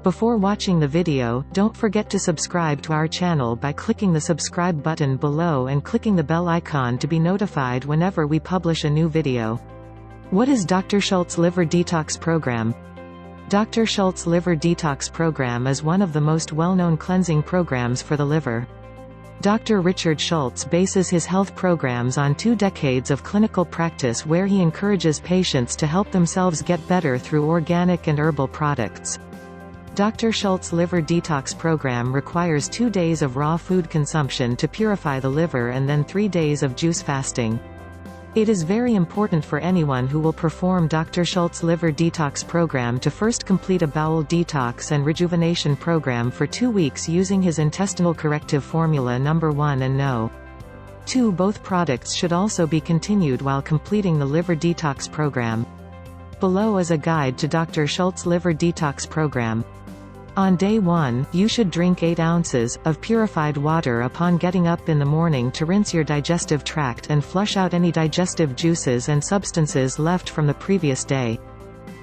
Before watching the video, don't forget to subscribe to our channel by clicking the subscribe button below and clicking the bell icon to be notified whenever we publish a new video. What is Dr. Schulze Liver Detox Program? Dr. Schulze Liver Detox Program is one of the most well-known cleansing programs for the liver. Dr. Richard Schulze bases his health programs on 2 decades of clinical practice where he encourages patients to help themselves get better through organic and herbal products. Dr. Schulze Liver Detox Program requires 2 days of raw food consumption to purify the liver and then 3 days of juice fasting. It is very important for anyone who will perform Dr. Schulze Liver Detox Program to first complete a bowel detox and rejuvenation program for 2 weeks using his Intestinal Corrective Formula No. 1 and No. 2. Both products should also be continued while completing the liver detox program. Below is a guide to Dr. Schulze Liver Detox Program. On day 1, you should drink 8 ounces of purified water upon getting up in the morning to rinse your digestive tract and flush out any digestive juices and substances left from the previous day.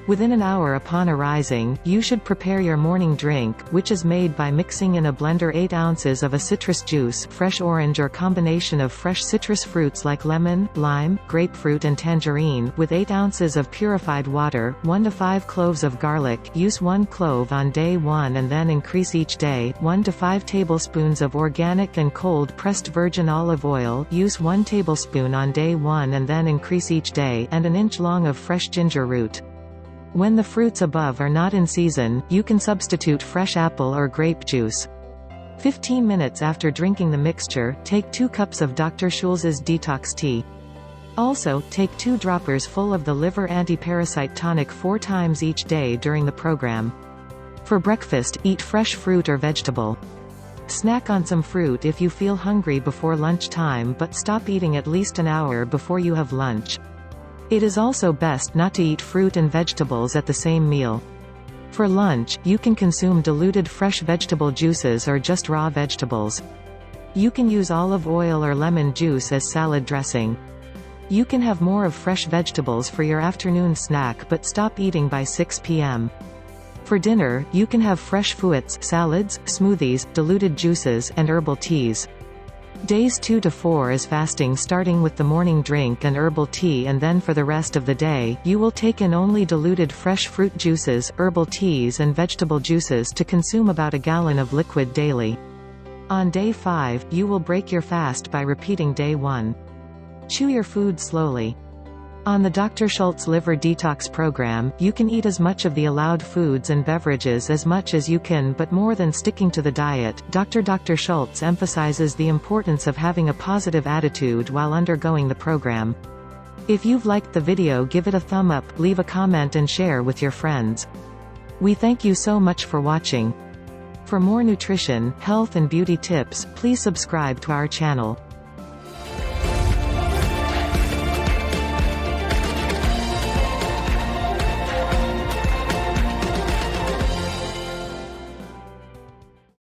Within an hour upon arising, you should prepare your morning drink, which is made by mixing in a blender 8 ounces of a citrus juice, fresh orange or combination of fresh citrus fruits like lemon, lime, grapefruit and tangerine, with 8 ounces of purified water, 1 to 5 cloves of garlic. Use 1 clove on day 1 and then increase each day. 1 to 5 tablespoons of organic and cold pressed virgin olive oil. Use 1 tablespoon on day 1 and then increase each day, and an inch long of fresh ginger root. When the fruits above are not in season, you can substitute fresh apple or grape juice. 15 minutes after drinking the mixture, take 2 cups of Dr. Schulze's Detox Tea. Also, take 2 droppers full of the Liver Anti-Parasite Tonic 4 times each day during the program. For breakfast, eat fresh fruit or vegetable. Snack on some fruit if you feel hungry before lunchtime, but stop eating at least an hour before you have lunch. It is also best not to eat fruit and vegetables at the same meal. For lunch, you can consume diluted fresh vegetable juices or just raw vegetables. You can use olive oil or lemon juice as salad dressing. You can have more of fresh vegetables for your afternoon snack but stop eating by 6 p.m. For dinner, you can have fresh fruits, salads, smoothies, diluted juices, and herbal teas. Days 2 to 4 is fasting, starting with the morning drink and herbal tea, and then for the rest of the day, you will take in only diluted fresh fruit juices, herbal teas and vegetable juices to consume about a gallon of liquid daily. On day 5, you will break your fast by repeating day 1. Chew your food slowly. On the Dr. Schulze Liver Detox Program, you can eat as much of the allowed foods and beverages as much as you can, but more than sticking to the diet. Dr. Schulze emphasizes the importance of having a positive attitude while undergoing the program. If you've liked the video, give it a thumb up, leave a comment and share with your friends. We thank you so much for watching. For more nutrition, health and beauty tips, please subscribe to our channel.